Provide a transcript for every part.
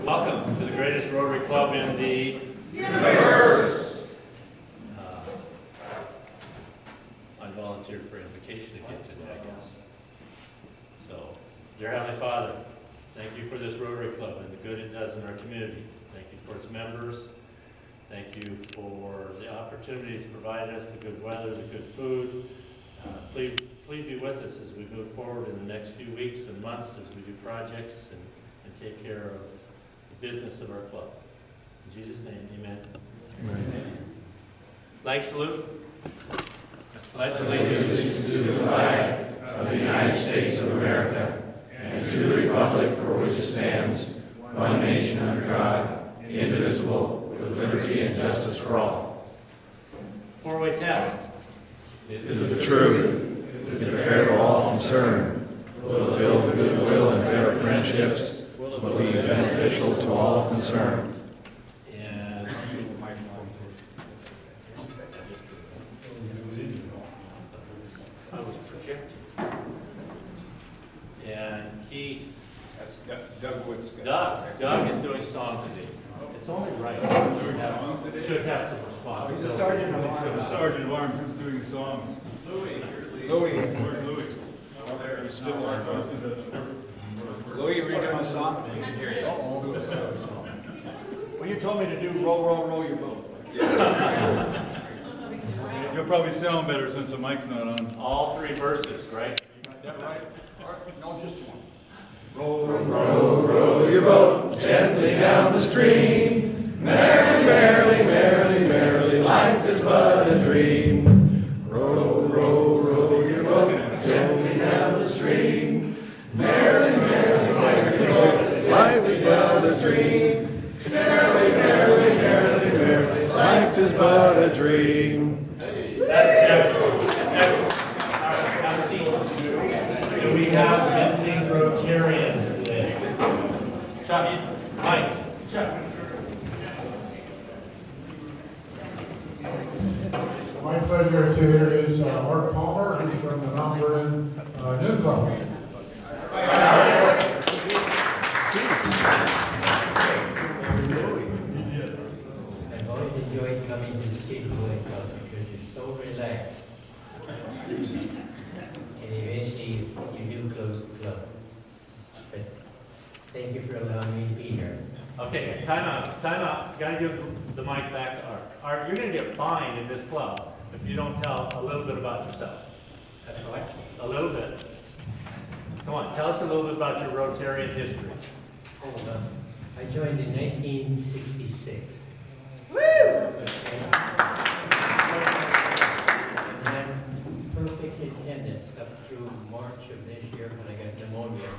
Welcome to the greatest Rotary Club in the universe. I volunteered for invocation again today, I guess. So, dear Heavenly Father, thank you for this Rotary Club and the good it does in our community. Thank you for its members. Thank you for the opportunities provided us, the good weather, the good food. Please be with us as we move forward in the next few weeks and months as we do projects and take care of the business of our club. In Jesus' name, amen. Amen. Flag salute. Pledge Allegiance to the flag of the United States of America and to the republic for which it stands, one nation under God, indivisible, with liberty and justice for all. Four-way test. Is it the truth? Is it fair to all concerned? Will it build goodwill and better friendships? Will it be beneficial to all concerned? And I was projecting. And Keith. That's Doug Woods. Doug is doing song today. It's only right. Should have some response. The Sergeant of Arms who's doing songs. Louis. Where's Louis? Oh, there. He's still on. Louis, are you doing a song? I can hear you. Well, you told me to do row, row, row your boat. You'll probably sound better since the mic's not on. All three verses, right? Is that right? No, just one. Row, row, row your boat gently down the stream. Merrily, merrily, merrily, merrily, life is but a dream. Row, row, row your boat gently down the stream. Merrily, merrily, merrily, life is but a dream. Merrily, merrily, merrily, merrily, life is but a dream. That's excellent. Excellent. All right, have a seat. Do we have visiting Rotarians today? Chuck, Mike, Chuck. My pleasure to introduce Mark Palmer, who's from the Mount Vernon New Club. I've always enjoyed coming to the Sedro-Woolley Club because you're so relaxed. And eventually you do close the club. But thank you for allowing me to be here. Okay, time out. Gotta give the mic back to Art. Art, you're gonna get fined in this club if you don't tell a little bit about yourself. That's right. A little bit. Come on, tell us a little bit about your Rotarian history. Hold on. I joined in 1966. Woo! And I'm perfect attendance up through March of this year when I got pneumonia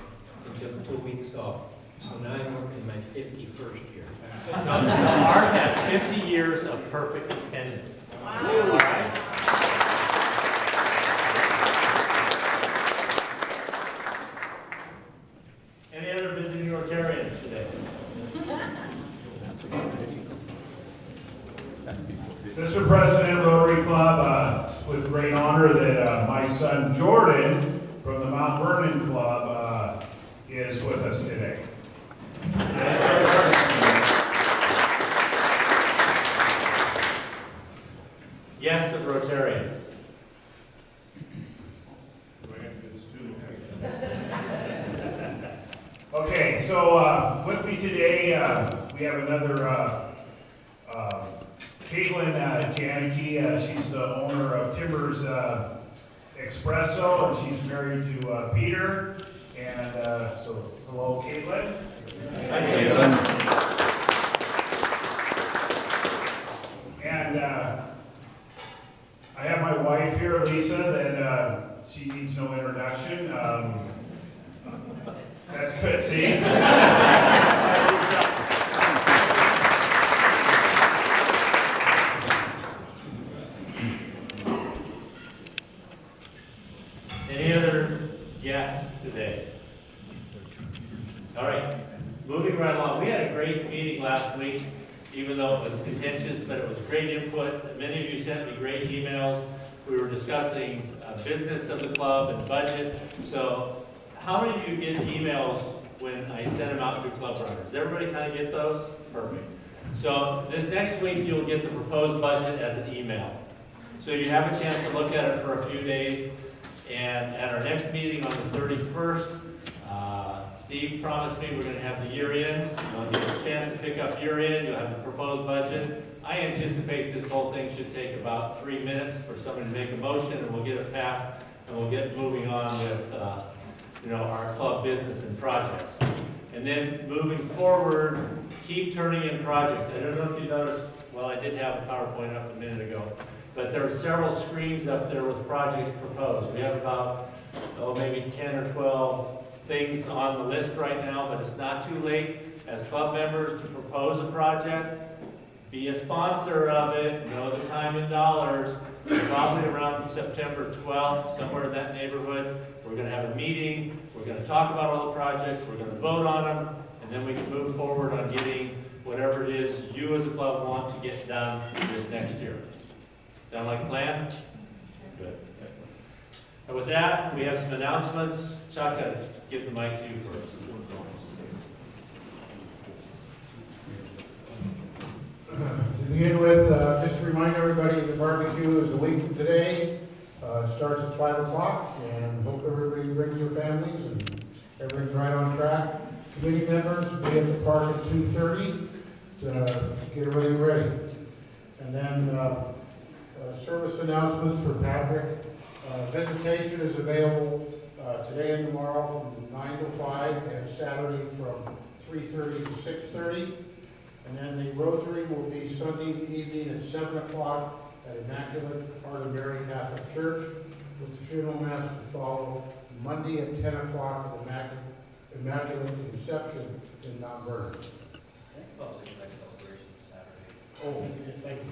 and took 2 weeks off. So now I'm working my 51st year. Now, Art has 50 years of perfect attendance. All right? Any other visiting Rotarians today? Mr. President, Rotary Club, it's with great honor that my son Jordan from the Mount Vernon Club is with us today. Yes, the Rotarians. Okay, so with me today, we have another Caitlin Janicki. She's the owner of Timbers Espresso, and she's married to Peter. And so, hello, Caitlin. Hi, Caitlin. And I have my wife here, Lisa, that she needs no introduction. That's good, see? Any other guests today? All right, moving right along. We had a great meeting last week, even though it was contentious, but it was great input. Many of you sent me great emails. We were discussing business of the club and budget. So how many of you get emails when I send them out through Club Runner? Does everybody kind of get those? Perfect. So this next week, you'll get the proposed budget as an email. So you have a chance to look at it for a few days. And at our next meeting on the 31st, Steve promised me we're going to have the year end. You'll get a chance to pick up year end. You'll have the proposed budget. I anticipate this whole thing should take about 3 minutes for somebody to make a motion, and we'll get it passed, and we'll get moving on with our club business and projects. And then moving forward, keep turning in projects. I don't know if you noticed, well, I did have a PowerPoint up a minute ago, but there are several screens up there with projects proposed. We have about, maybe 10 or 12 things on the list right now, but it's not too late as club members to propose a project. Be a sponsor of it, know the time in dollars. Probably around September 12th, somewhere in that neighborhood. We're going to have a meeting, we're going to talk about all the projects, we're going to vote on them, and then we can move forward on getting whatever it is you as a club want to get done this next year. Sound like a plan? Good. And with that, we have some announcements. Chuck, I'll give the mic to you first. To begin with, just to remind everybody, the barbecue is a week from today. It starts at 5 o'clock, and hope everybody brings their families, and everything's right on track. Committee members be at the park at 2:30 to get everything ready. And then service announcements for Patrick. Visitation is available today and tomorrow from 9 to 5, and Saturday from 3:30 to 6:30. And then the Rotary will be Sunday evening at 7 o'clock at Immaculate Heart of Mary Catholic Church, with the funeral mass to follow Monday at 10 o'clock at Immaculate Conception in Mount Vernon. Oh, thank you.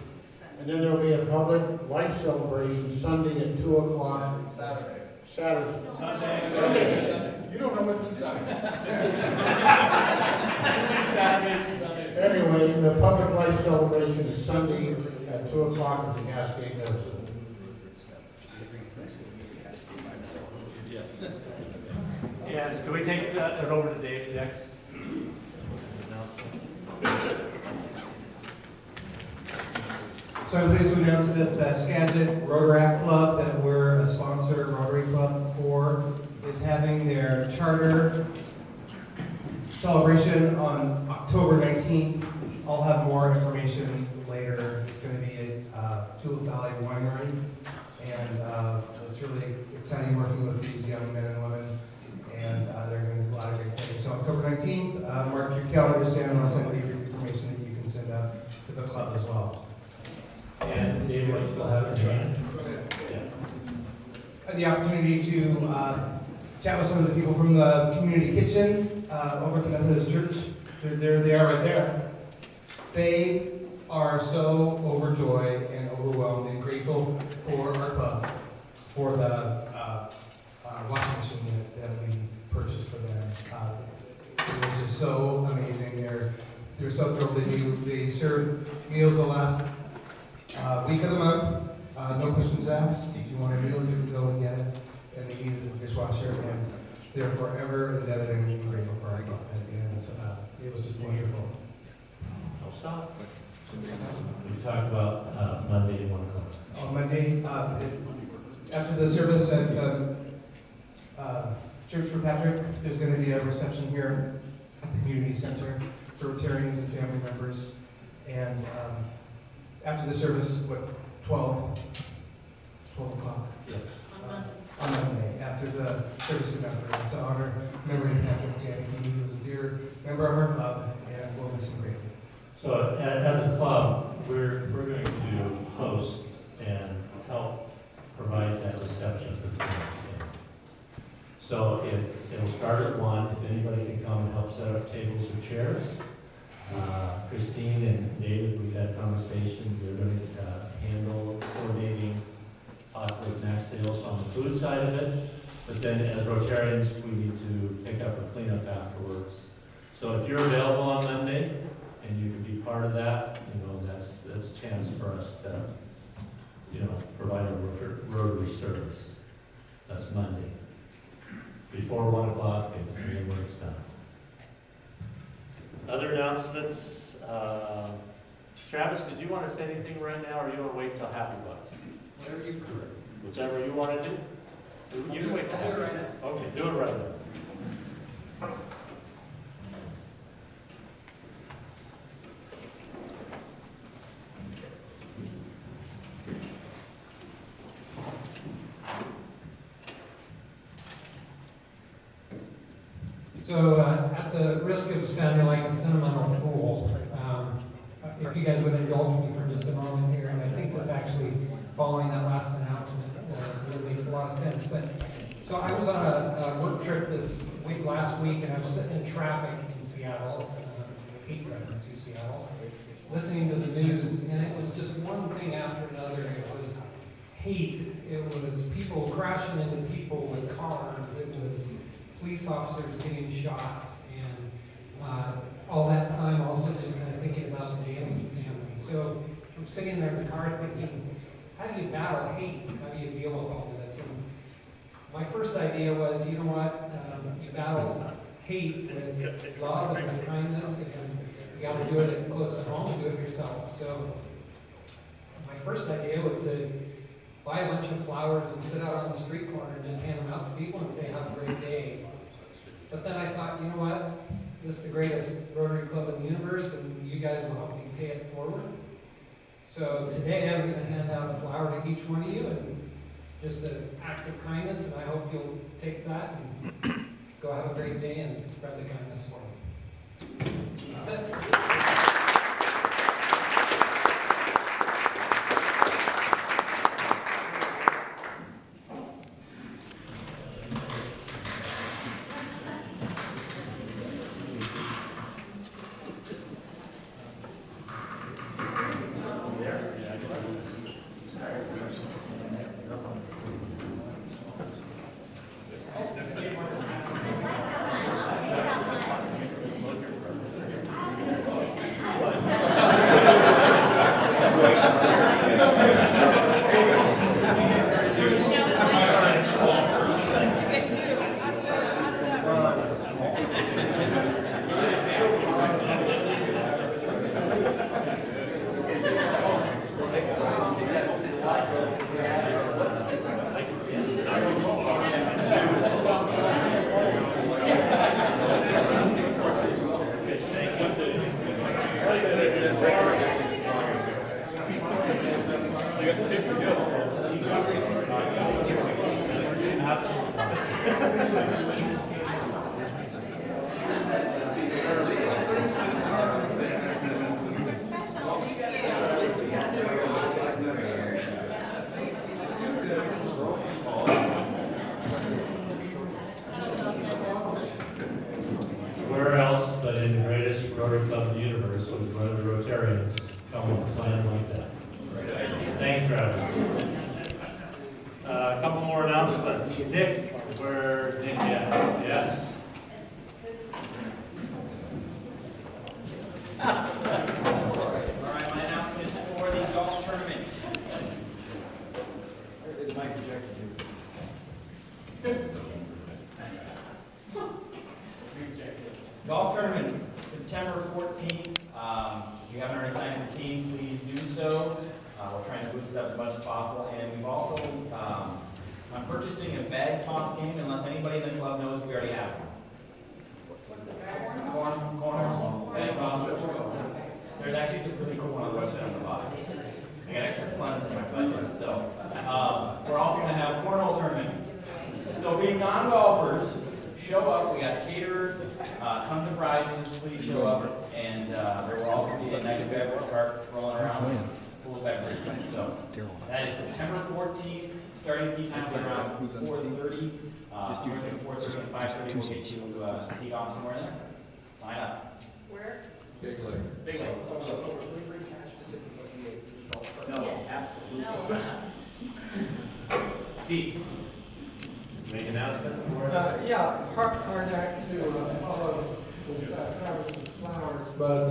And then there'll be a public life celebration Sunday at 2 o'clock. Saturday. You don't know what's Anyway, the public life celebration is Sunday at 2 o'clock at the Cascade Nursery. And can we take it over to Dave next? So I'm pleased to announce that Skagit Rotaract Club, that we're a sponsor Rotary Club for, is having their charter celebration on October 19th. I'll have more information later. It's going to be at Tulip Valley Winery, and it's really exciting working with these young men and women, and they're going to do a lot of great things. So October 19th, mark your calendars down, and I'll send you information that you can send out to the club as well. And Dave, what you still have in your hand? I had the opportunity to chat with some of the people from the community kitchen over at the Methodist Church. They are right there. They are so overjoyed and overwhelmed and grateful for our club, for the washing machine that we purchased for them. It was just so amazing. They're so thrilled. They serve meals the last week of the month. No questions asked. If you want a meal, you can go and get it. And they needed a dishwasher, and they're forever indebted and grateful for our club. And it was just wonderful. Don't stop. We talked about Monday at 1 o'clock. On Monday, after the service at Church for Patrick, there's going to be a reception here at the community center for Rotarians and family members. And after the service, 12 o'clock? Yes. On Monday, after the service in Medford, to honor memory of Patrick Tanny. He was a dear member of our club, and we'll miss him greatly. So as a club, we're going to host and help provide that reception for the community. So if it'll start at 1, if anybody can come and help set up tables or chairs. Christine and David, we've had conversations. They're going to handle coordinating possibly Max Dales on the food side of it. But then as Rotarians, we need to pick up a cleanup afterwards. So if you're available on Monday and you can be part of that, that's a chance for us to, provide a Rotary service. That's Monday. before 1 o'clock and then when it's done. Other announcements, Travis, did you want to say anything right now, or you want to wait till Happy Bucks? Whatever you prefer. Whichever you want to do. You can wait till Happy Bucks. Okay, do it right now. So, at the risk of sounding like a sentimental fool, if you guys would indulge me for just a moment here, and I think this actually, following that last announcement, really makes a lot of sense. But so I was on a work trip last week, and I was sitting in traffic in Seattle, hate driving to Seattle, listening to the news, and it was just one thing after another. It was hate. It was people crashing into people with cars. It was police officers getting shot, and all that time also just kind of thinking about the Jansen family. So I'm sitting there in the car thinking, how do you battle hate? How do you deal with all of this? And my first idea was, you know what, you battle hate with love and with kindness, and you got to do it close to home, do it yourself. So my first idea was to buy a bunch of flowers and sit out on the street corner and just hand them out to people and say, have a great day. But then I thought, you know what? This is the greatest Rotary Club in the universe, and you guys will help me pay it forward. So today I'm going to hand out a flower to each one of you, and just an act of kindness, and I hope you'll take that and go have a great day and spread the kindness forward. That's it. Where else but in the greatest Rotary Club in the universe would one of the Rotarians come with a plan like that? Thanks, Travis. A couple more announcements. Nick, where's Nick at? Yes? All right, my announcement is for the golf tournament. Golf tournament, September 14th. If you haven't already signed up for the team, please do so. We're trying to boost it up as much as possible. And we've also, I'm purchasing a bag toss game, unless anybody in the club knows we already have one. Corner, bag toss. There's actually some really cool one on the website on the bottom. I got extra funds in my budget. So we're also going to have a cornhole tournament. So if you non-golfers, show up. We got caterers, tons of prizes. Please show up, and there will also be a nice beverage cart rolling around full of beverages. So that is September 14th. Starting tee time will be around 4:30. Somewhere between 4:30 and 5:30. We'll get you teed off somewhere there. Sign up. Where? Big Lake. Big Lake. No, absolutely. Tee. Make an announcement for us? Yeah, hard act to follow Travis's flowers, but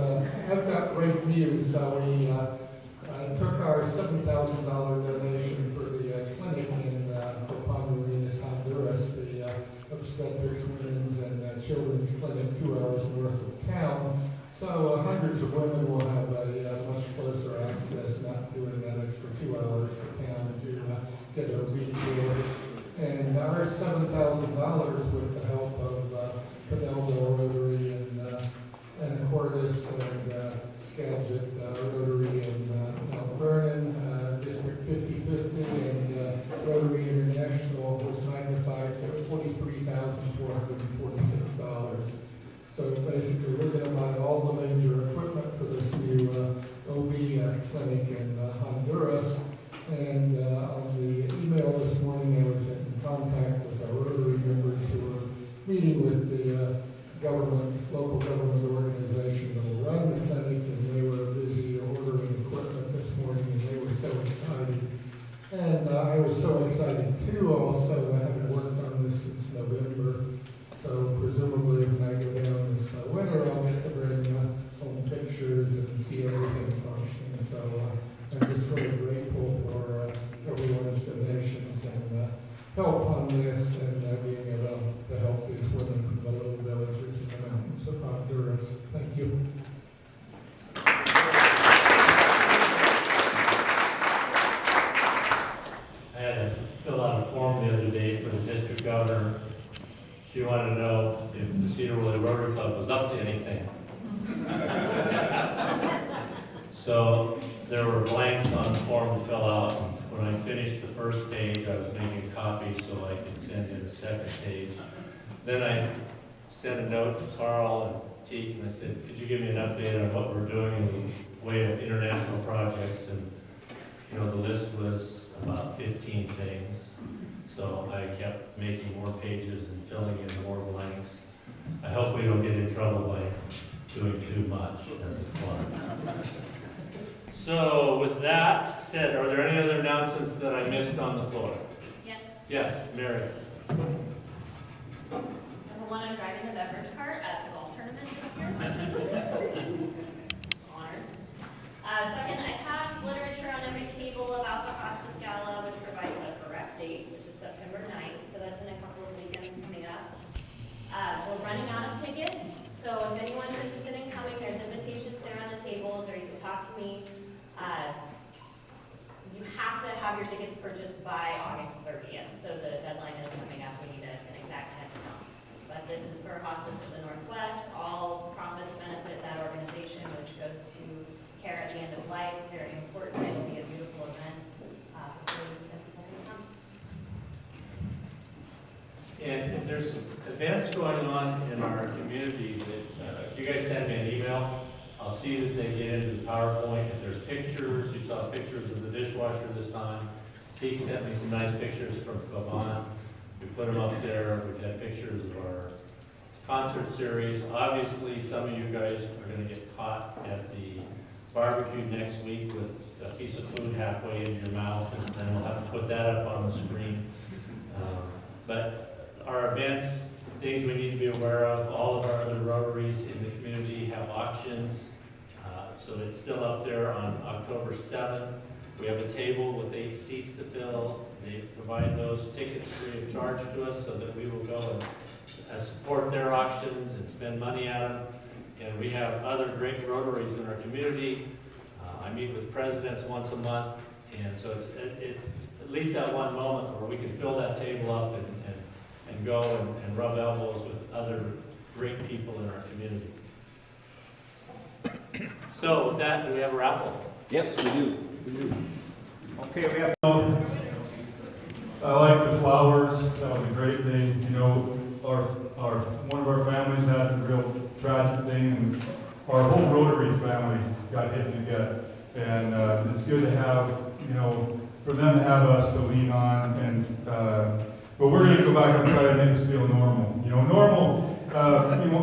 I've got great news. We took our $7,000 donation for the clinic in Ponte Arenas, Honduras. The obstetrics, women's, and children's clinic 2 hours north of town. So hundreds of women will have a much closer access, not doing that extra 2 hours for town to get a lead care. And our $7,000 with the help of Pinelbo Rotary and Cordis and Skagit Rotary and Mount Vernon, District 5050 and Rotary International was magnified to $43,446. So basically, we're going to buy all the major equipment for this new OB clinic in Honduras. And on the email this morning, I was in contact with our Rotary members who were meeting with the local government organization that will run the clinic, and they were busy ordering equipment this morning, and they were so excited. And I was so excited too, also, I haven't worked on this since November. So presumably when I go down this winter, I'll get to bring home pictures and see everything functioning. So I'm just really grateful for everyone's donations and help on this and being able to help these women from the little villages in the mountains of Honduras. Thank you. I had to fill out a form the other day for the district governor. She wanted to know if the Sedro-Woolley Rotary Club was up to anything. So there were blanks on the form to fill out. When I finished the first page, I was making copies so I could send in the second page. Then I sent a note to Carl and Teak, and I said, could you give me an update on what we're doing in the way of international projects? And the list was about 15 things. So I kept making more pages and filling in more blanks. I hope we don't get in trouble by doing too much as a club. So with that said, are there any other announcements that I missed on the floor? Yes. Yes, Mary. Number one, I'm driving a beverage cart at the golf tournament this year. Honored. Second, I have literature on every table about the Hospice Gala, which provides the correct date, which is September 9th, so that's in a couple of weekends coming up. We're running out of tickets, so if anyone's interested in coming, there's invitations there on the tables, or you can talk to me. You have to have your tickets purchased by August 30th, so the deadline is coming up. We need an exact head count. But this is for Hospice of the Northwest. All profits benefit that organization, which goes to care at the end of life. Very important. It will be a beautiful event. Hopefully some people can come. And if there's events going on in our community that, if you guys send me an email, I'll see that they get into the PowerPoint. If there's pictures, you saw pictures of the dishwasher this time. Teak sent me some nice pictures from Pavon. We put them up there. We've had pictures of our concert series. Obviously, some of you guys are going to get caught at the barbecue next week with a piece of food halfway in your mouth, and then we'll have to put that up on the screen. But our events, things we need to be aware of, all of our other Rotaries in the community have auctions. So it's still up there on October 7th. We have a table with 8 seats to fill. They provide those tickets free of charge to us so that we will go and support their auctions and spend money at them. And we have other great Rotaries in our community. I meet with presidents once a month, and so it's at least that one moment where we can fill that table up and go and rub elbows with other great people in our community. So with that, do we have a raffle? Yes, we do. Okay, we have. I like the flowers. That was a great thing. One of our families had a real tragic thing, and our whole Rotary family got hit in the gut. And it's good to have, for them to have us to lean on. And but we're going to go back and try to make us feel normal.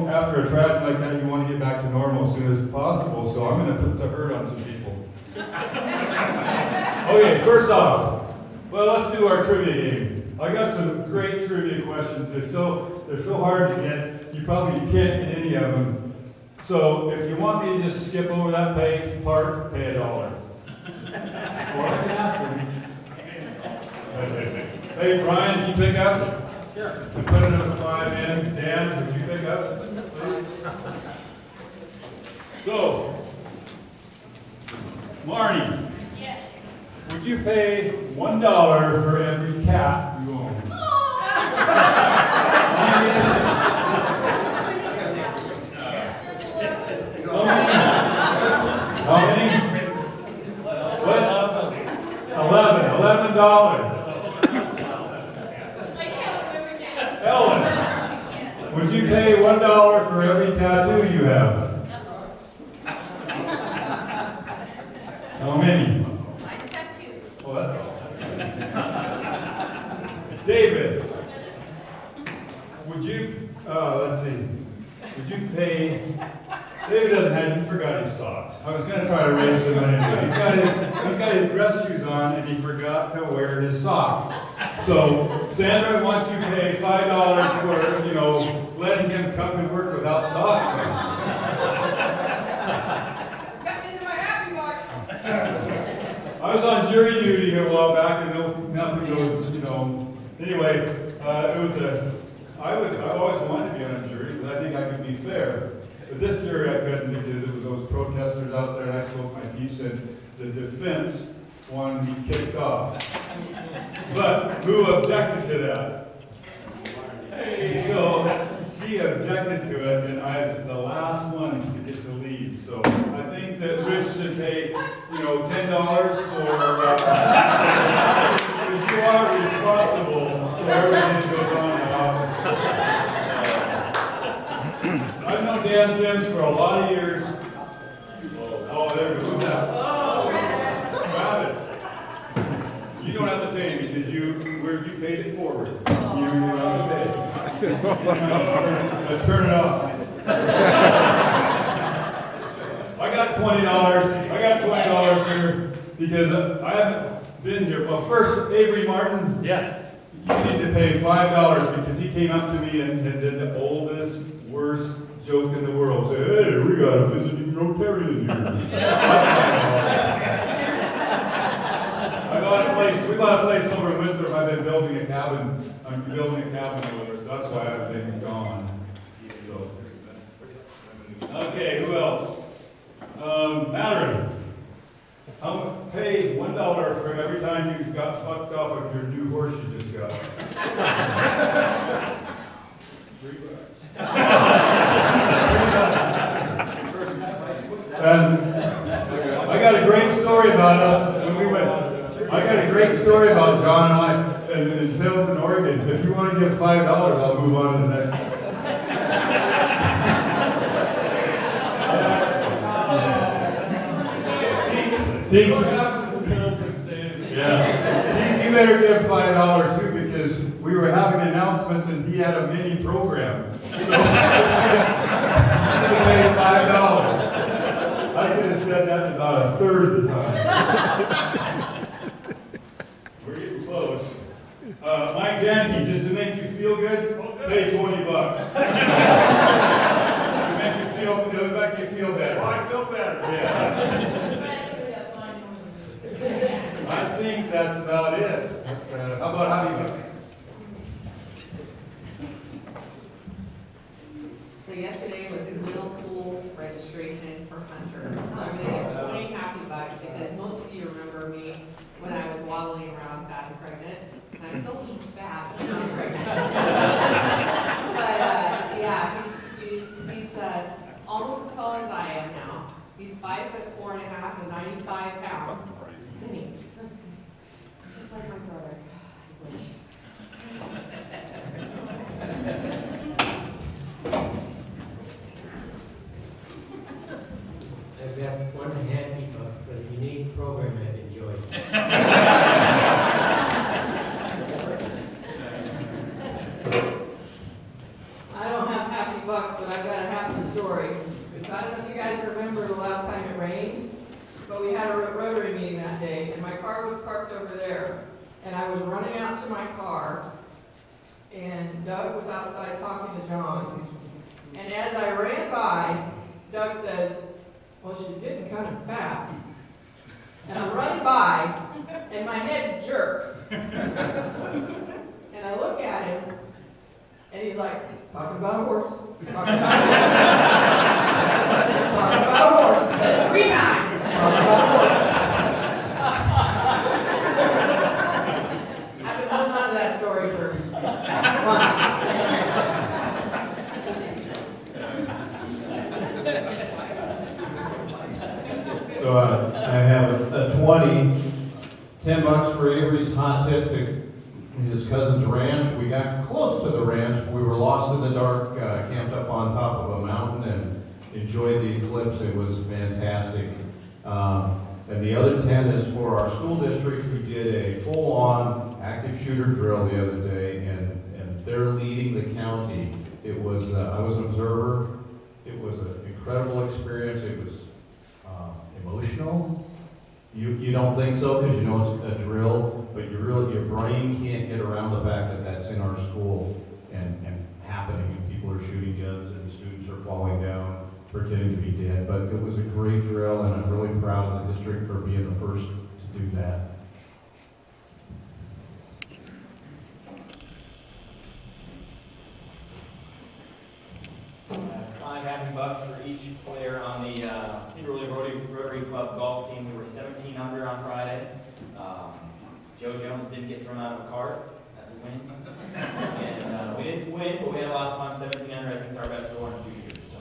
After a tragedy like that, you want to get back to normal as soon as possible. So I'm going to put the hurt on some people. Okay, first off, well, let's do our trivia game. I got some great trivia questions. They're so hard to get. You probably can't get any of them. So if you want me to just skip over that part, pay $1. Or I can ask them. Hey, Brian, can you pick up? And put another 5 in. Dan, would you pick up, please? So, Marnie. Yes. Would you pay $1 for every cat you own? How many? What? $11. Ellen, would you pay $1 for every tattoo you have? How many? I just have 2. Oh, that's all. David, would you, let's see, would you pay, David doesn't have, he forgot his socks. I was gonna try to raise some money, but he's got his dress shoes on and he forgot to wear his socks. So, Sandra, why don't you pay $5 for, letting him come to work without socks on? I was on jury duty here a while back, and nothing goes, Anyway, I've always wanted to be on a jury, because I think I could be fair. But this jury I couldn't, because it was those protesters out there, and I spoke my piece, and the defense wanted me kicked off. But who objected to that? So she objected to it, and I was the last one to get to leave. So I think that Rich should pay, $10 for, because you are responsible for everything that goes on in the office. I've known Dan Sims for a lot of years. Oh, there we go. Who's that? Travis. You don't have to pay because you paid it forward. You don't have to pay. Turn it off. I got $20 here because I haven't been here. Well, first, Avery Martin. Yes. You need to pay $5 because he came up to me and did the oldest, worst joke in the world. Say, hey, we got a visiting Rotarian here. We bought a place over in Winthrop. I've been building a cabin. I'm building a cabin over there, so that's why I've been gone. So. Okay, who else? Mallory. I'll pay $1 for every time you got fucked off of your new horse you just got. $3. And I got a great story about us when we went. I got a great story about John and I in Pendleton, Oregon. If you want to give $5, I'll move on to the next. Team, you better give $5 too because we were having announcements and he had a mini program. So you pay $5. I could have said that about a third of the time. We're getting close. Mike Janicki, just to make you feel good, pay $20. It'll make you feel better. I feel better. Yeah. I think that's about it. How about $100? So yesterday was middle school registration for Hunter. So I'm gonna give 20 happy bucks because most of you remember me when I was waddling around fat and pregnant. And I'm still fat, but not pregnant. But yeah, he's almost as tall as I am now. He's 5'4.5" and 95 pounds. Skinny, so skinny. Just like my brother. I've got one happy buck for the unique program I've enjoyed. I don't have happy bucks, but I've got a happy story. So I don't know if you guys remember the last time it rained, but we had a Rotary meeting that day, and my car was parked over there. And I was running out to my car, and Doug was outside talking to John. And as I ran by, Doug says, well, she's getting kind of fat. And I run by, and my head jerks. And I look at him, And he's like, talking about a horse. Talking about a horse. He said it 3 times. Talking about a horse. I've been holding on to that story for months. So I have a 20, $10 for Avery's hot tip to his cousin's ranch. We got close to the ranch. We were lost in the dark, camped up on top of a mountain and enjoyed the eclipse. It was fantastic. And the other 10 is for our school district who did a full-on active shooter drill the other day, and they're leading the county. It was, I was an observer. It was an incredible experience. It was emotional. You don't think so because you know it's a drill, but your brain can't get around the fact that that's in our school and happening, and people are shooting guns and students are falling down, pretending to be dead. But it was a great drill, and I'm really proud of the district for being the first to do that. $5 for each player on the Sedro-Woolley Rotary Club golf team. We were 17 under on Friday. Joe Jones didn't get thrown out of a cart. That's a win. And we didn't win, but we had a lot of fun. 17 under, I think, is our best score in a few years.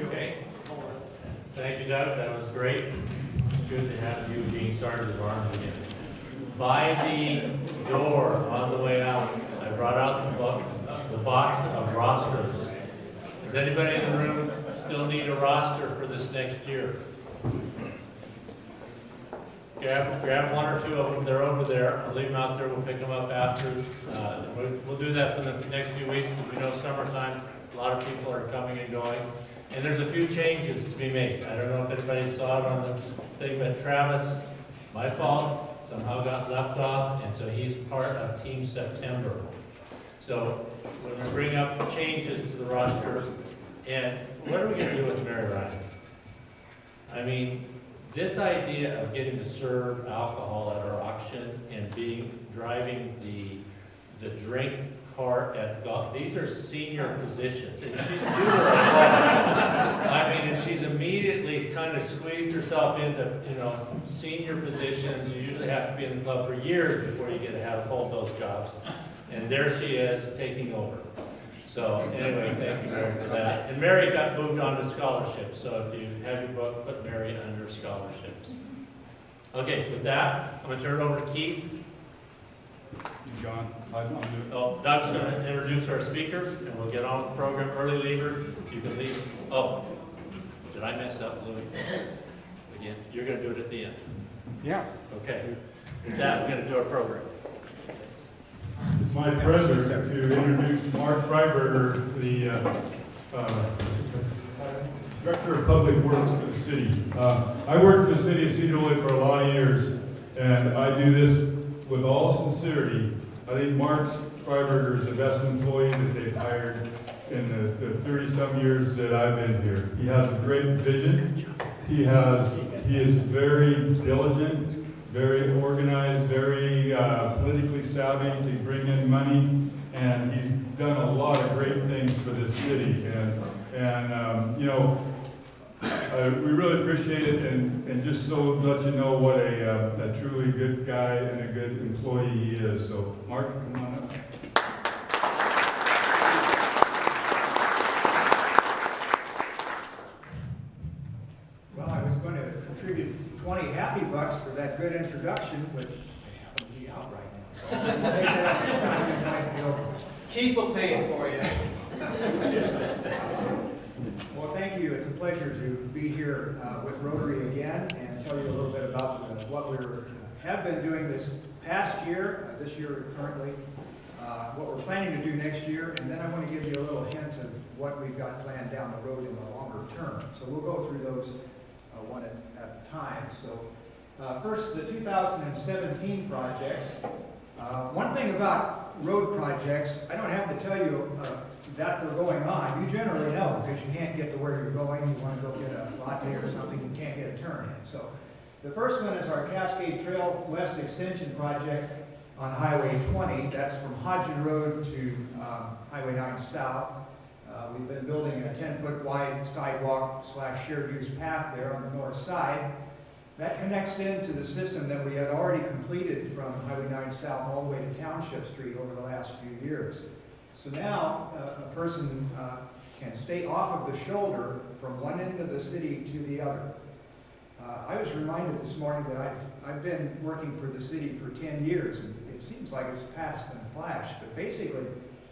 Okay. Thank you, Doug. That was great. Good to have you being sergeant of arms again. By the door on the way out, I brought out the box of rosters. Does anybody in the room still need a roster for this next year? Grab 1 or 2 of them. They're over there. I'll leave them out there. We'll pick them up after. We'll do that for the next few weeks because we know summertime. A lot of people are coming and going. And there's a few changes to be made. I don't know if anybody saw it on the thing, but Travis, my fault, somehow got left off, and so he's part of Team September. So when we bring up changes to the roster, and what are we going to do with Mary Ryan? I mean, this idea of getting to serve alcohol at our auction and driving the drink cart at the golf, these are senior positions, and she's doing it. I mean, and she's immediately kind of squeezed herself into, senior positions. You usually have to be in the club for years before you get to hold those jobs. And there she is taking over. So anyway, thank you, Mary, for that. And Mary got moved on to scholarships. So if you have your book, put Mary under scholarships. Okay, with that, I'm going to turn it over to Keith. John, Doug's going to introduce our speaker, and we'll get on with the program. Early leaver, you can leave. Oh, did I mess up, Louis? Again, you're going to do it at the end. Yeah. Okay. With that, we're going to do our program. It's my pleasure to introduce Mark Freiberger, the Director of Public Works for the city. I worked for the city of Sedro-Woolley for a lot of years, and I do this with all sincerity. I think Mark Freiberger is the best employee that they've hired in the 30-some years that I've been here. He has a great vision. He is very diligent, very organized, very politically savvy to bring in money, and he's done a lot of great things for this city. We really appreciate it, and just so to let you know what a truly good guy and a good employee he is. So, Mark, come on up. Well, I was going to contribute 20 happy bucks for that good introduction, which I happen to be out right now. So we'll make that up next time and invite you over. Keith will pay it for you. Well, thank you. It's a pleasure to be here with Rotary again and tell you a little bit about what we have been doing this past year, this year currently, what we're planning to do next year, and then I want to give you a little hint of what we've got planned down the road in the longer term. So we'll go through those one at a time. So first, the 2017 projects. One thing about road projects, I don't have to tell you that they're going on. You generally know because you can't get to where you're going. You want to go get a latte or something, you can't get a turn in. So The first one is our Cascade Trail West Extension Project on Highway 20. That's from Hodgen Road to Highway 9 South. We've been building a 10-foot wide sidewalk / shared use path there on the north side. That connects into the system that we had already completed from Highway 9 South all the way to Township Street over the last few years. So now a person can stay off of the shoulder from one end of the city to the other. I was reminded this morning that I've been working for the city for 10 years, and it seems like it's passed in a flash, but basically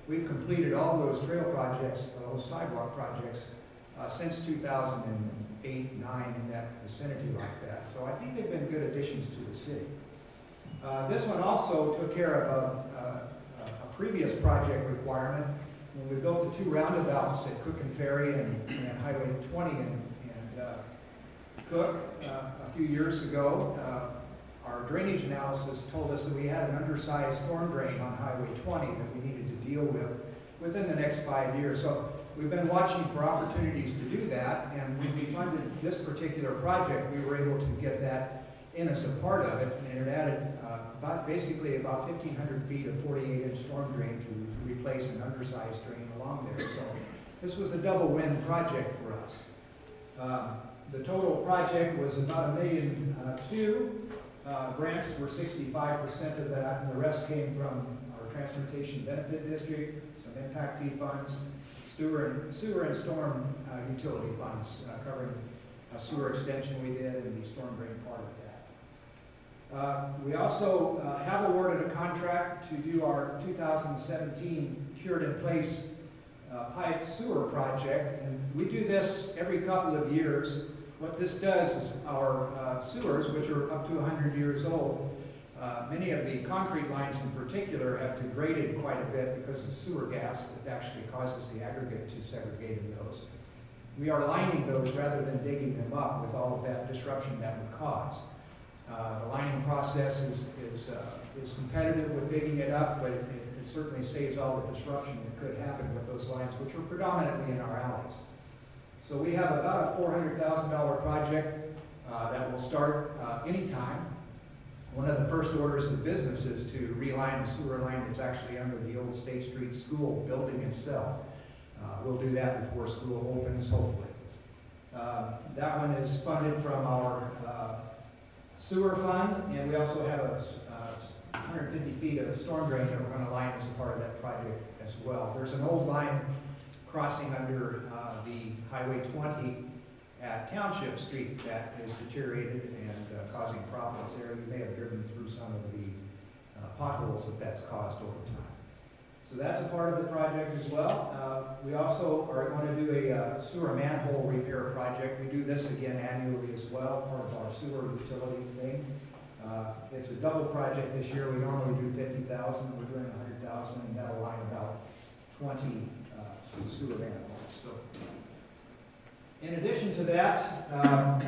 we've completed all those trail projects, those sidewalk projects, since 2008, 9, in that vicinity like that. So I think they've been good additions to the city. This one also took care of a previous project requirement when we built the 2 roundabouts at Cook and Ferry and Highway 20 and Cook a few years ago. Our drainage analysis told us that we had an undersized storm drain on Highway 20 that we needed to deal with within the next 5 years. So we've been watching for opportunities to do that, and when we funded this particular project, we were able to get that in as a part of it, and it added basically about 1,500 feet of 48-inch storm drain to replace an undersized drain along there. So this was a double win project for us. The total project was about $1.2 million. Grants were 65% of that, and the rest came from our Transportation Benefit District, some impact fee funds, sewer and storm utility funds, covering a sewer extension we did and the storm drain part of that. We also have awarded a contract to do our 2017 cured in place pipe sewer project, and we do this every couple of years. What this does is our sewers, which are up to 100 years old, many of the concrete lines in particular have degraded quite a bit because of sewer gas that actually causes the aggregate to segregate in those. We are lining those rather than digging them up with all of that disruption that would cause. The lining process is competitive with digging it up, but it certainly saves all the disruption that could happen with those lines, which are predominantly in our alleys. So we have about a $400,000 project that will start anytime. One of the first orders of business is to reline the sewer line that's actually under the old State Street School building itself. We'll do that before school opens, hopefully. That one is funded from our sewer fund, and we also have a 150 feet of storm drain that we're going to line as a part of that project as well. There's an old line crossing under the Highway 20 at Township Street that is deteriorated and causing problems there. You may have driven through some of the potholes that's caused over time. So that's a part of the project as well. We also are going to do a sewer manhole repair project. We do this again annually as well, part of our sewer utility thing. It's a double project this year. We normally do 50,000. We're doing 100,000, and that'll line about 20 sewer manholes. So, in addition to that,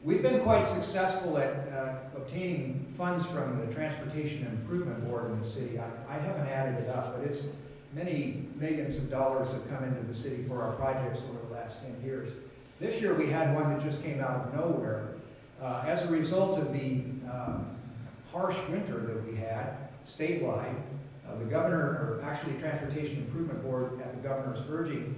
we've been quite successful at obtaining funds from the Transportation Improvement Board in the city. I haven't added it up, but it's many millions of dollars have come into the city for our projects over the last 10 years. This year we had one that just came out of nowhere. As a result of the harsh winter that we had statewide, the governor, or actually Transportation Improvement Board at the governor's urging,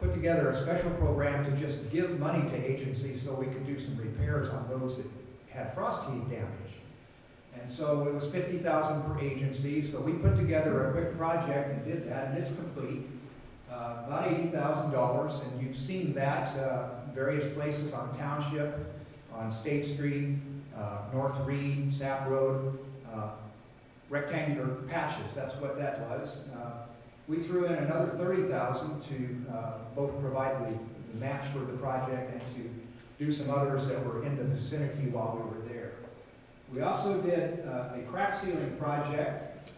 put together a special program to just give money to agencies so we could do some repairs on roads that had frost heave damage. And so it was $50,000 per agency, so we put together a quick project and did that, and it's complete. About $80,000, and you've seen that various places on Township, on State Street, North Reed, Sap Road, rectangular patches, that's what that was. We threw in another $30,000 to both provide the match for the project and to do some others that were in the vicinity while we were there. We also did a crack sealing project.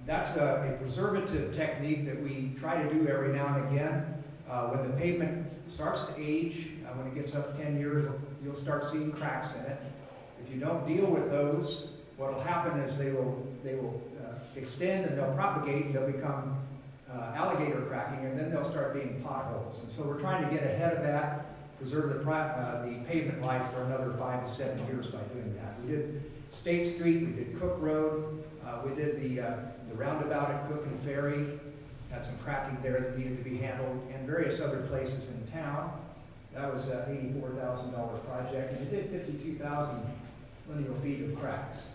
That's a preservative technique that we try to do every now and again. When the pavement starts to age, when it gets up to 10 years, you'll start seeing cracks in it. If you don't deal with those, what will happen is they will extend and they'll propagate and they'll become alligator cracking, and then they'll start being potholes. And so we're trying to get ahead of that preserve the pavement life for another 5 to 7 years by doing that. We did State Street, we did Cook Road, we did the roundabout at Cook and Ferry, had some cracking there that needed to be handled, and various other places in town. That was an $84,000 project, and it did 52,000 lineal feet of cracks.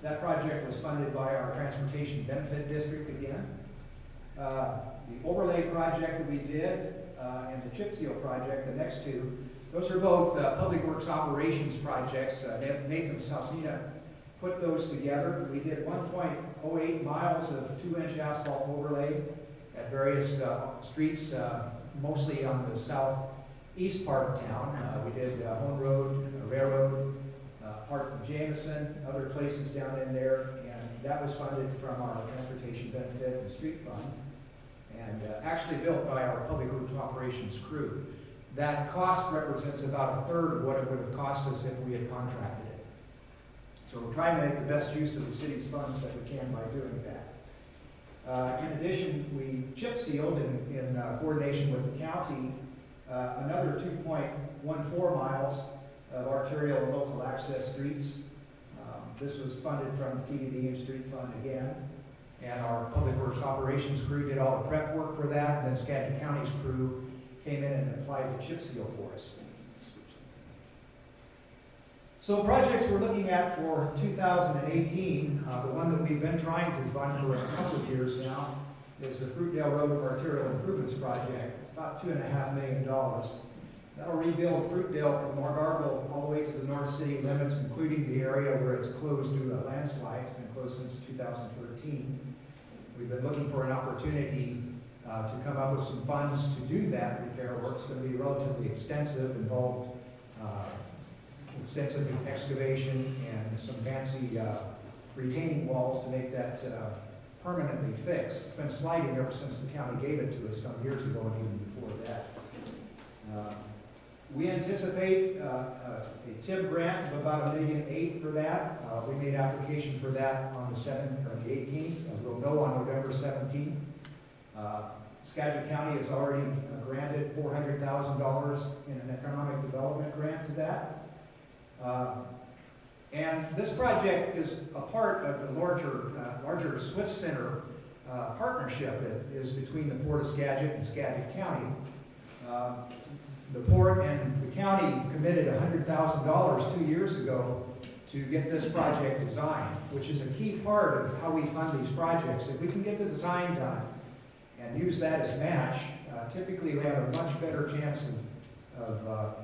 That project was funded by our Transportation Benefit District again. The overlay project that we did and the chip seal project, the next two, those are both public works operations projects. Nathan Salsina put those together. We did 1.08 miles of 2-inch asphalt overlay at various streets, mostly on the southeast part of town. We did Home Road, Railroad, part of Jameson, other places down in there, and that was funded from our Transportation Benefit and Street Fund, and actually built by our Public Works Operations crew. That cost represents about a third of what it would have cost us if we had contracted it. So we're trying to make the best use of the city's funds that we can by doing that. In addition, we chip sealed in coordination with the county another 2.14 miles of arterial and local access streets. This was funded from the TDD and Street Fund again. And our Public Works Operations crew did all the prep work for that, and then Skagit County's crew came in and applied the chip seal for us. So projects we're looking at for 2018, the one that we've been trying to fund for a couple of years now, is the Fruitdale Road Arterial Improvements Project. It's about $2.5 million. That'll rebuild Fruitdale from Margarville all the way to the north city limits, including the area where it's closed due to a landslide. It's been closed since 2013. We've been looking for an opportunity to come up with some funds to do that repair work. It's going to be relatively extensive, involved extensive excavation and some fancy retaining walls to make that permanently fixed. It's been sliding ever since the county gave it to us some years ago and even before that. We anticipate a TIB grant of about $1.8 million for that. We made application for that on the 18th. We'll know on November 17th. Skagit County has already granted $400,000 in an economic development grant to that. And this project is a part of the larger Swift Center partnership that is between the Port of Skagit and Skagit County. The port and the county committed $100,000 2 years ago to get this project designed, which is a key part of how we fund these projects. If we can get the design done and use that as match, typically we have a much better chance of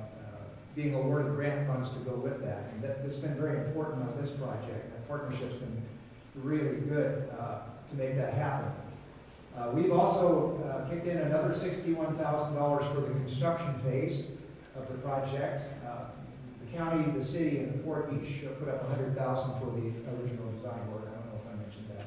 being awarded grant funds to go with that. And that's been very important on this project. The partnership's been really good to make that happen. We've also kicked in another $61,000 for the construction phase of the project. The county, the city, and the port each put up $100,000 for the original design work. I don't know if I mentioned that.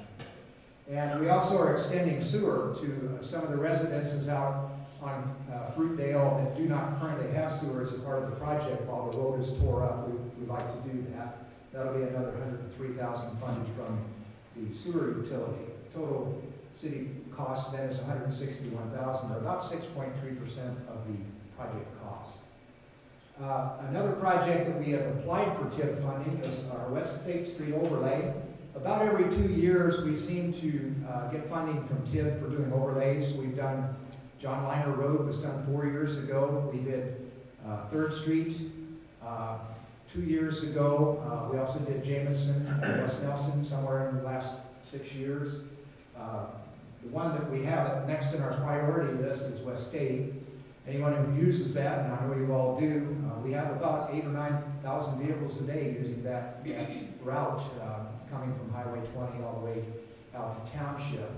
And we also are extending sewer to some of the residences out on Fruitdale that do not currently have sewer as a part of the project. While the road is tore up, we'd like to do that. That'll be another $103,000 funded from the sewer utility. Total city cost then is $161,000, or about 6.3% of the project cost. Another project that we have applied for TIP funding is our West State Street overlay. About every 2 years, we seem to get funding from TIP for doing overlays. We've done John Liner Road was done 4 years ago. We did 3rd Street 2 years ago. We also did Jameson and West Nelson somewhere in the last 6 years. The one that we have next in our priority list is West State. Anyone who uses that, and I know you all do, we have about 8,000 or 9,000 vehicles a day using that route coming from Highway 20 all the way out to Township.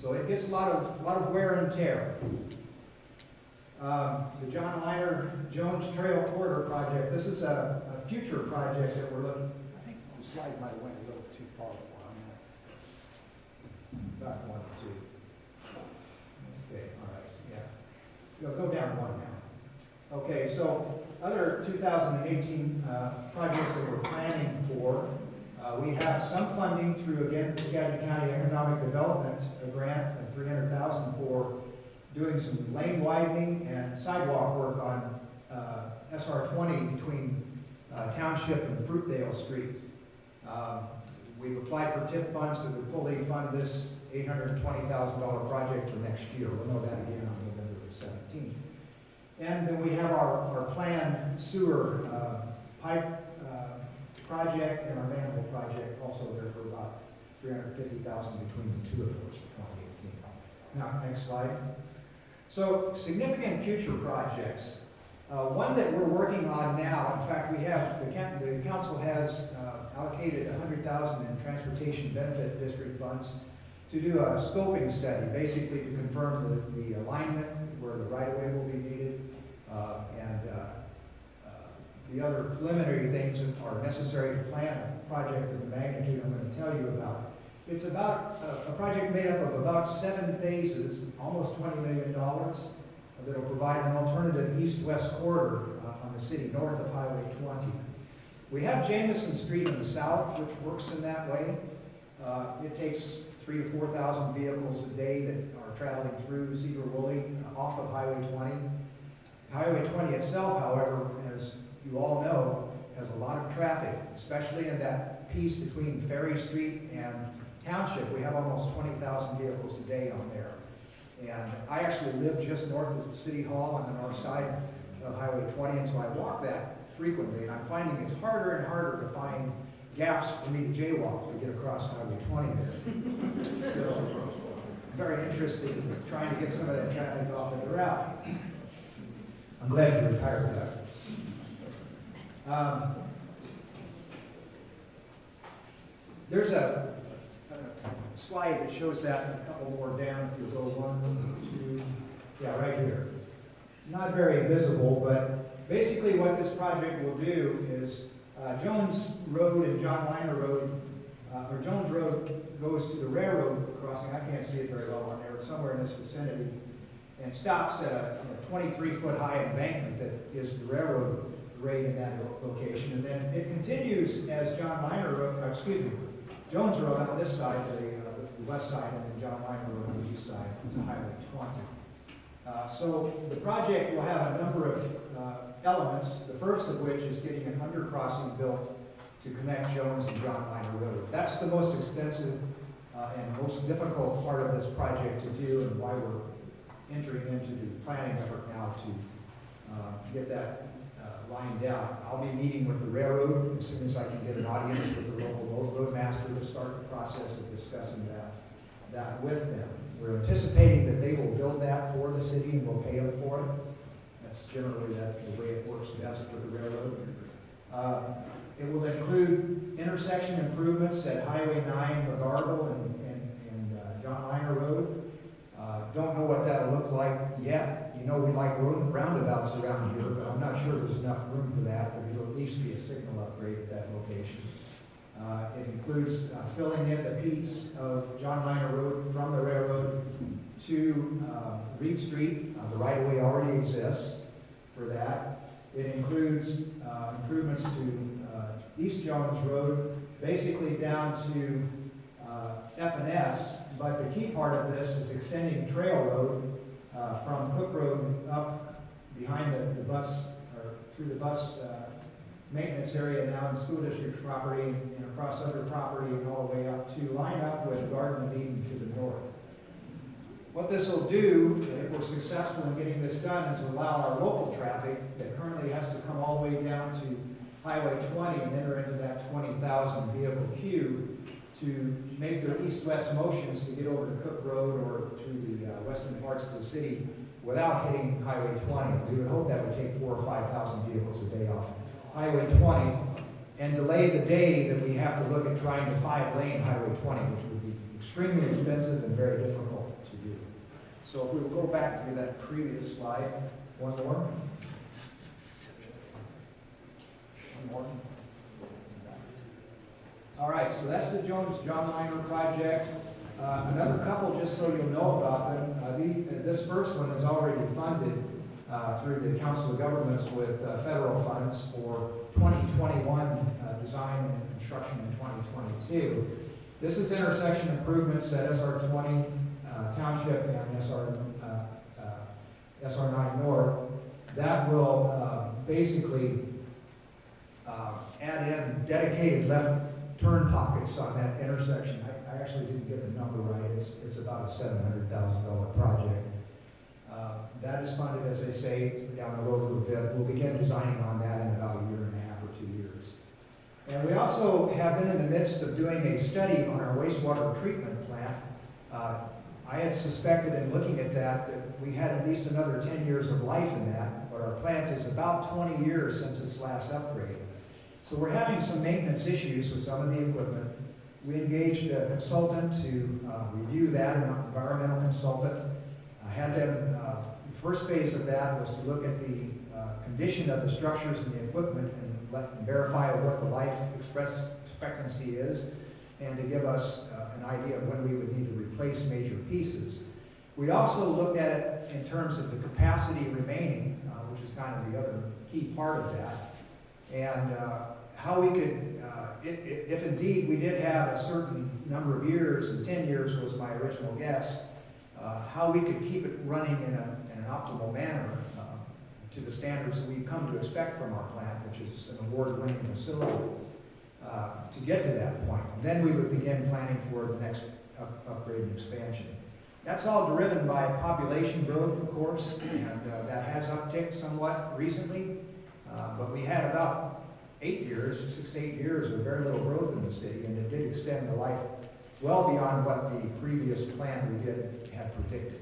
So it gets a lot of wear and tear. The John Liner Jones Trail Corridor project, this is a future project that we're looking, I think the slide might have went a little too far on that. Back 1 or 2. Okay, all right, yeah. Go down 1 now. Okay, so other 2018 projects that we're planning for, we have some funding through, again, the Skagit County Economic Development grant of $300,000 for doing some lane widening and sidewalk work on SR 20 between Township and Fruitdale Street. We've applied for TIP funds that would fully fund this $820,000 project for next year. We'll know that again on November the 17th. And then we have our planned sewer pipe project and our manhole project also there for about $350,000 between the two of those for 2018. Now, next slide. So, significant future projects. One that we're working on now, in fact, we have, the council has allocated $100,000 in transportation benefit district funds to do a scoping study, basically to confirm the alignment where the right-of-way will be needed, and the other preliminary things that are necessary to plan a project of the magnitude I'm going to tell you about. It's about a project made up of about 7 phases, almost $20 million, that will provide an alternative east-west corridor on the city north of Highway 20. We have Jameson Street in the south, which works in that way. It takes 3,000 to 4,000 vehicles a day that are traveling through Sedro-Woolley off of Highway 20. Highway 20 itself, however, as you all know, has a lot of traffic, especially in that piece between Ferry Street and Township. We have almost 20,000 vehicles a day on there. And I actually live just north of City Hall on the north side of Highway 20, and so I walk that frequently, and I'm finding it's harder and harder to find gaps for me to jaywalk to get across Highway 20 there. So, I'm very interested in trying to get some of that traffic off of the route. I'm glad you retired, Doug. There's a slide that shows that, and a couple more down, if you go 1, 2, yeah, right here. Not very visible, but basically what this project will do is Jones Road and John Liner Road, or Jones Road goes to the railroad crossing. I can't see it very well on there. It's somewhere in this vicinity, and stops at a 23-foot high embankment that is the railroad grade in that location, and then it continues as Jones Road on this side, the west side, and then John Liner Road on the east side, to Highway 20. So the project will have a number of elements, the first of which is getting an undercrossing built to connect Jones and John Liner Road. That's the most expensive and most difficult part of this project to do, and why we're entering into the planning effort now to get that lined out. I'll be meeting with the railroad as soon as I can get an audience with the local roadmaster to start the process of discussing that with them. We're anticipating that they will build that for the city and we'll pay them for it. That's generally the way it works best for the railroad. It will include intersection improvements at Highway 9, McGargle, and John Liner Road. Don't know what that'll look like yet. You know we like roundabouts around here, but I'm not sure there's enough room for that, but it'll at least be a signal upgrade at that location. It includes filling in the piece of John Liner Road from the railroad to Reed Street. The right-of-way already exists for that. It includes improvements to East Jones Road, basically down to F&S, but the key part of this is extending Trail Road from Cook Road up behind the bus, or through the bus maintenance area now in the school district property, and across other property and all the way up to line up with Garden of Eden to the north. What this will do, if we're successful in getting this done, is allow our local traffic that currently has to come all the way down to Highway 20 and enter into that 20,000 vehicle queue to make their east-west motions to get over to Cook Road or to the western parts of the city without hitting Highway 20. We would hope that would take 4,000 or 5,000 vehicles a day off Highway 20 and delay the day that we have to look at trying to 5-lane Highway 20, which would be extremely expensive and very difficult to do. So if we will go back to that previous slide, one more. All right, so that's the Jones-John Liner project. Another couple, just so you'll know about them, this first one is already funded through the Council of Governments with federal funds for 2021 design and construction in 2022. This is intersection improvements at SR 20 Township and SR SR9 North, that will basically add in dedicated left turn pockets on that intersection. I actually didn't get the number right. It's about a $700,000 project. That is funded, as I say, down the road a little bit. We'll begin designing on that in about a year and a half or 2 years. And we also have been in the midst of doing a study on our wastewater treatment plant. I had suspected in looking at that we had at least another 10 years of life in that, but our plant is about 20 years since its last upgrade. So we're having some maintenance issues with some of the equipment. We engaged a consultant to review that, an environmental consultant. I had them, the first phase of that was to look at the condition of the structures and the equipment and verify what the life expectancy is, and to give us an idea of when we would need to replace major pieces. We also looked at it in terms of the capacity remaining, which is kind of the other key part of that, and how we could, if indeed we did have a certain number of years, and 10 years was my original guess, how we could keep it running in an optimal manner to the standards that we've come to expect from our plant, which is an award-winning facility, to get to that point. And then we would begin planning for the next upgrade and expansion. That's all driven by population growth, of course, and that has upticked somewhat recently, but we had about 6 to 8 years with very little growth in the city, and it did extend the life well beyond what the previous plan we did had predicted.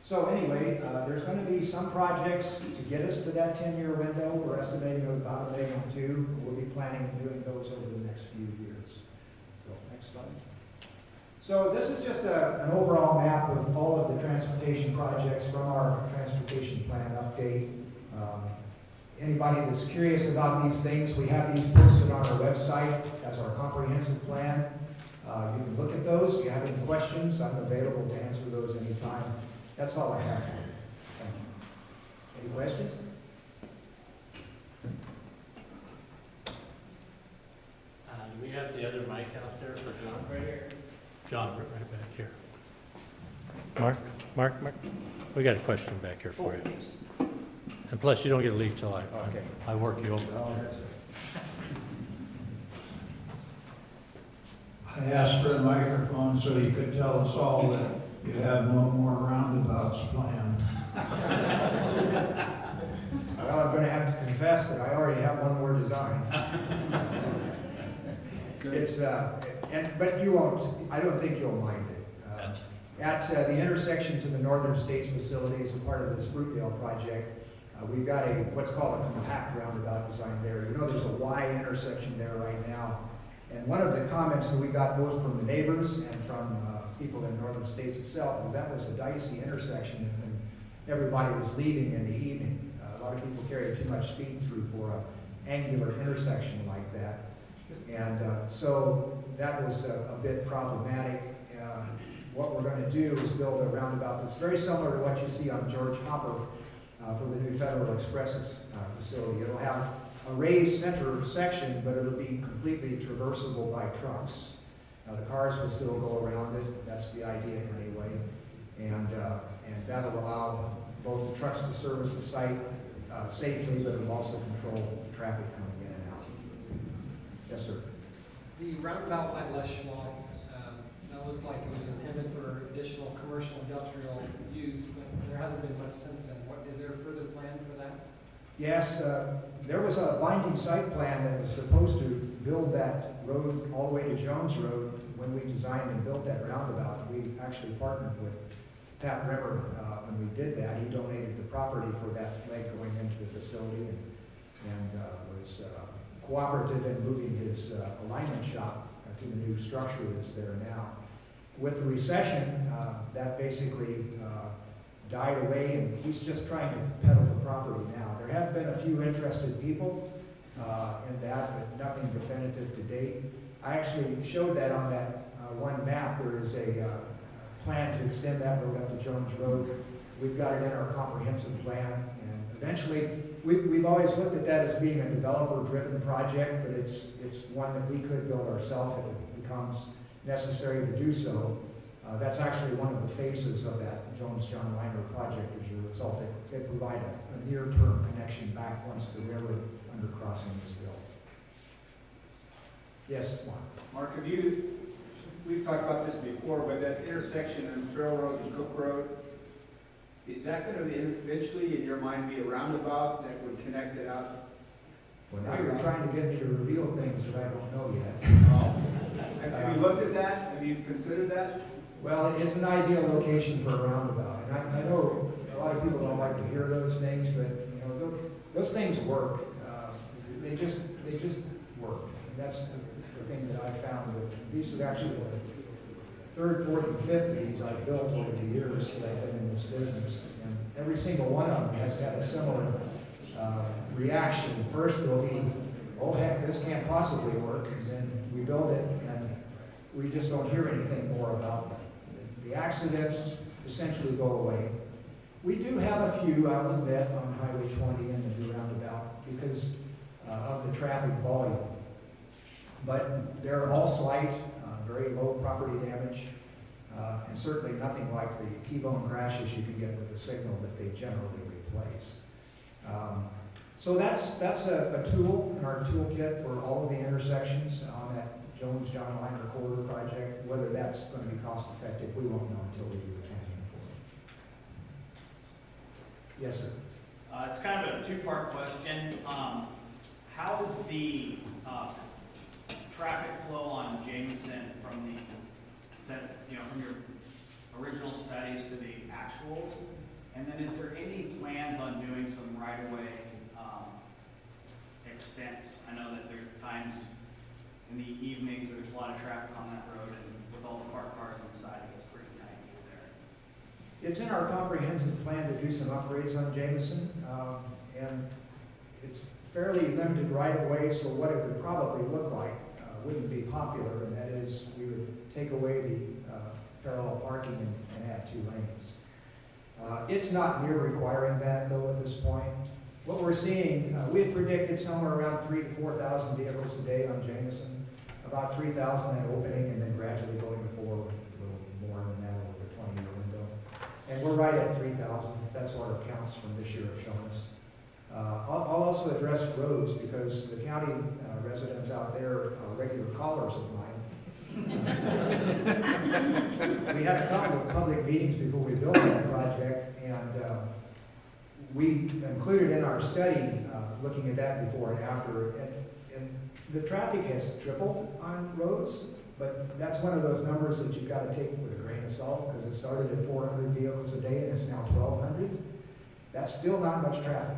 So anyway, there's going to be some projects to get us to that 10-year window. We're estimating about $1.2 million. We'll be planning on doing those over the next few years. So next slide. So this is just an overall map of all of the transportation projects from our transportation plan update. Anybody that's curious about these things, we have these posted on our website as our comprehensive plan. You can look at those. If you have any questions, I'm available to answer those anytime. That's all I have for you. Thank you. Any questions? Do we have the other mic out there for John? Right here. John, right back here. Mark, we got a question back here for you. And plus, you don't get to leave till I work you over. Oh, that's it. I asked for the microphone so you could tell us all that you have no more roundabouts planned. Well, I'm going to have to confess that I already have one more design. It's, but you won't, I don't think you'll mind it. At the intersection to the Northern States facility as a part of this Fruitdale project, we've got what's called a compact roundabout design there. You know, there's a Y intersection there right now. And one of the comments that we got both from the neighbors and from people in Northern States itself is that was a dicey intersection and everybody was leaving in the evening. A lot of people carry too much speed through for an angular intersection like that. And so that was a bit problematic. What we're going to do is build a roundabout that's very similar to what you see on George Hopper for the new Federal Express facility. It'll have a raised center section, but it'll be completely traversable by trucks. The cars will still go around it. That's the idea anyway. And that'll allow both the trucks to service the site safely, but it'll also control the traffic coming in and out. Yes, sir. The roundabout by Les Schwab, that looked like it was intended for additional commercial industrial use, but there hasn't been much since then. Is there a further plan for that? Yes, there was a binding site plan that was supposed to build that road all the way to Jones Road when we designed and built that roundabout. We actually partnered with Pat Rimmer when we did that. He donated the property for that leg going into the facility and was cooperative in moving his alignment shop to the new structure that's there now. With the recession, that basically died away, and he's just trying to peddle the property now. There have been a few interested people in that, but nothing definitive to date. I actually showed that on that one map. There is a plan to extend that road up to Jones Road. We've got it in our comprehensive plan, and eventually, we've always looked at that as being a developer-driven project, but it's one that we could build ourselves if it becomes necessary to do so. That's actually one of the phases of that Jones-John Reiner project. As a result, they provide a near-term connection back once the railroad undercrossing is built. Yes, Mark? Mark, we've talked about this before, but that intersection on Trail Road and Cook Road, is that going to eventually, in your mind, be a roundabout that would connect it out? Well, now you're trying to get me to reveal things that I don't know yet. Have you looked at that? Have you considered that? Well, it's an ideal location for a roundabout, and I know a lot of people don't like to hear those things, but, you know, those things work. They just work. And that's the thing that I found with, these are actually the third, fourth, and fifth of these I've built over the years that I've been in this business. And every single one of them has had a similar reaction. First it'll be, oh heck, this can't possibly work, and then we build it and we just don't hear anything more about them. The accidents essentially go away. We do have a few, I'll admit, on Highway 20 and the new roundabout because of the traffic volume. But they're all slight, very low property damage, and certainly nothing like the T-bone crashes you can get with the signal that they generally replace. So that's a tool in our toolkit for all of the intersections on that Jones-John Reiner corridor project. Whether that's going to be cost effective, we won't know until we do the planning for it. Yes, sir. It's kind of a two-part question. How is the traffic flow on Jameson from from your original studies to the actuals? And then is there any plans on doing some right-of-way extents? I know that there are times in the evenings there's a lot of traffic on that road, and with all the parked cars on the side, it gets pretty tight through there. It's in our comprehensive plan to do some upgrades on Jameson, and it's fairly limited right of way, so what it would probably look like wouldn't be popular, and that is we would take away the parallel parking and add 2 lanes. It's not near requiring that though at this point. What we're seeing, we had predicted somewhere around 3,000 to 4,000 vehicles a day on Jameson, about 3,000 at opening, and then gradually going to 4, a little more than that over the 20-year window. And we're right at 3,000. That's what our counts from this year have shown us. I'll also address roads because the county residents out there are regular callers of mine. We had a couple of public meetings before we built that project, and we included in our study, looking at that before and after, and the traffic has tripled on roads, but that's one of those numbers that you've got to take with a grain of salt because it started at 400 vehicles a day and it's now 1,200. That's still not much traffic.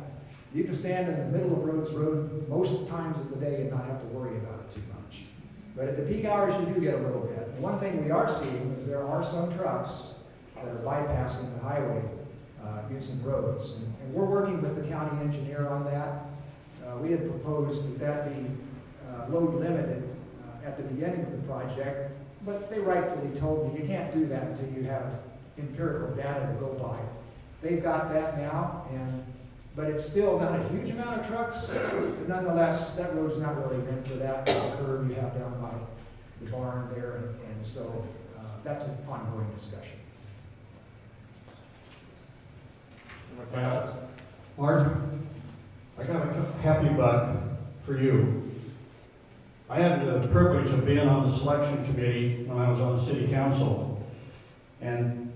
You can stand in the middle of Rhodes Road most times of the day and not have to worry about it too much. But at the peak hours, you do get a little bit. And one thing we are seeing is there are some trucks that are bypassing the highway using roads. And we're working with the county engineer on that. We had proposed that be load limited at the beginning of the project, but they rightfully told me you can't do that until you have empirical data to go by. They've got that now, but it's still not a huge amount of trucks, but nonetheless, that road's not really meant for that curve you have down by the barn there, and so that's an ongoing discussion. Mark, I got a happy buck for you. I had the privilege of being on the selection committee when I was on the city council, and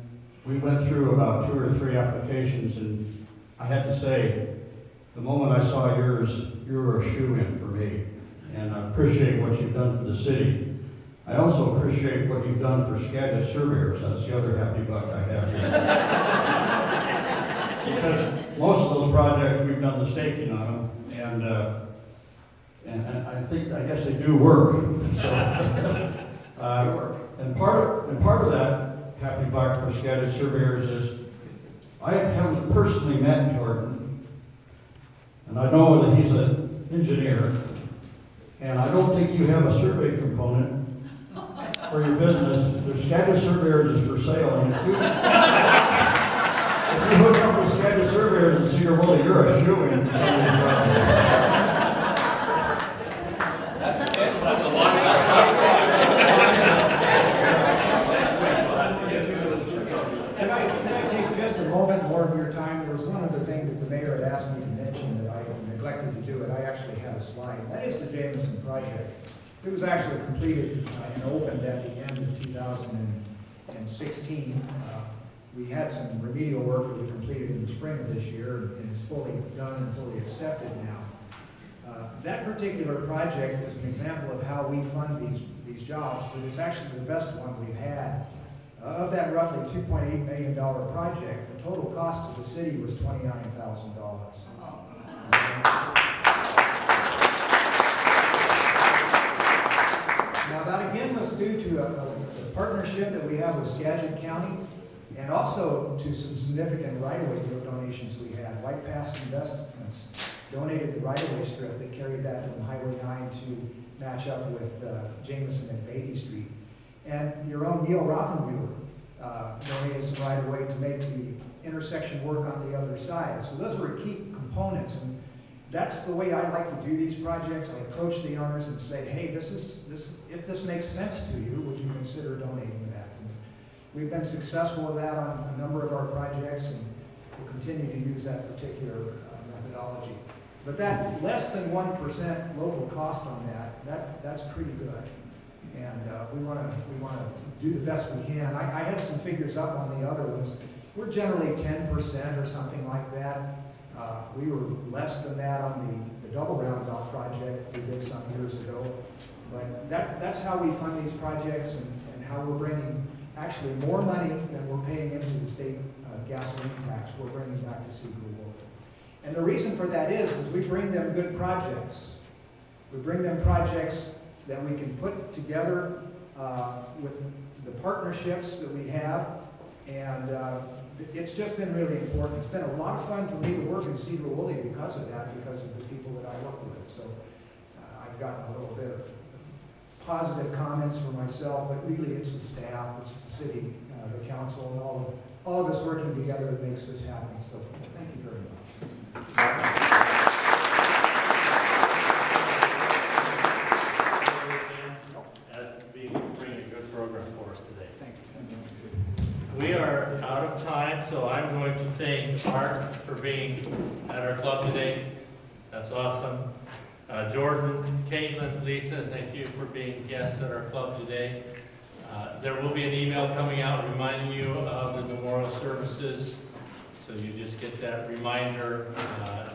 we went through about 2 or 3 applications, and I had to say, the moment I saw yours, you were a shoo-in for me, and I appreciate what you've done for the city. I also appreciate what you've done for Skagit surveyors. That's the other happy buck I have here. Because most of those projects, we've done the staking on them, and I guess they do work. So, and part of that happy buck for Skagit surveyors is I haven't personally met Jordan, and I know that he's an engineer, and I don't think you have a survey component for your business. The Skagit surveyors is for sale, and if you hook up with Skagit surveyors in Sedro-Woolley, you're a shoo-in for some of these projects. That's a lot. to do it, I actually have a slide. That is the Jameson project. It was actually completed and opened at the end of 2016. We had some remedial work that we completed in the spring of this year, and it's fully done and fully accepted now. That particular project is an example of how we fund these jobs, but it's actually the best one we've had. Of that roughly $2.8 million project, the total cost to the city was $29,000. Now, that again was due to a partnership that we have with Skagit County, and also to some significant right-of-way donations we had. White Pass Investments donated the right-of-way strip. They carried that from Highway 9 to match up with Jameson and Beatty Street. And your own Neil Rothenbuehler donated some right-of-way to make the intersection work on the other side. So those were key components. And that's the way I like to do these projects. I approach the owners and say, hey, if this makes sense to you, would you consider donating that? And we've been successful with that on a number of our projects, and we'll continue to use that particular methodology. But that less than 1% local cost on that's pretty good. And we want to do the best we can. I had some figures up on the other ones. We're generally 10% or something like that. We were less than that on the double roundabout project we did some years ago. But that's how we fund these projects, and how we're bringing actually more money than we're paying into the state gasoline tax. We're bringing back to Sedro-Woolley. And the reason for that is we bring them good projects. We bring them projects that we can put together with the partnerships that we have, and it's just been really important. It's been a lot of fun for me to work in Sedro-Woolley because of that, because of the people that I work with. So I've gotten a little bit of positive comments for myself, but really it's the staff, it's the city, the council, and all of us working together that makes this happen. So thank you very much. Bringing a good program for us today. Thank you. We are out of time, so I'm going to thank Art for being at our club today. That's awesome. Jordan, Caitlin, Lisa, thank you for being guests at our club today. There will be an email coming out reminding you of the memorial services, so you just get that reminder.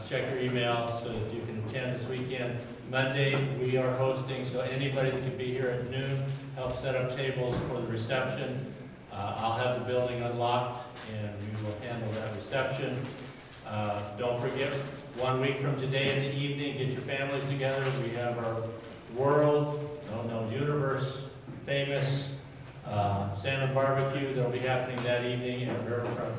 Check your email so that you can attend this weekend. Monday, we are hosting, so anybody that can be here at noon, help set up tables for the reception. I'll have the building unlocked, and we will handle that reception. Don't forget, 1 week from today in the evening, get your families together. We have our universe famous salmon barbecue that'll be happening that evening at Riverfront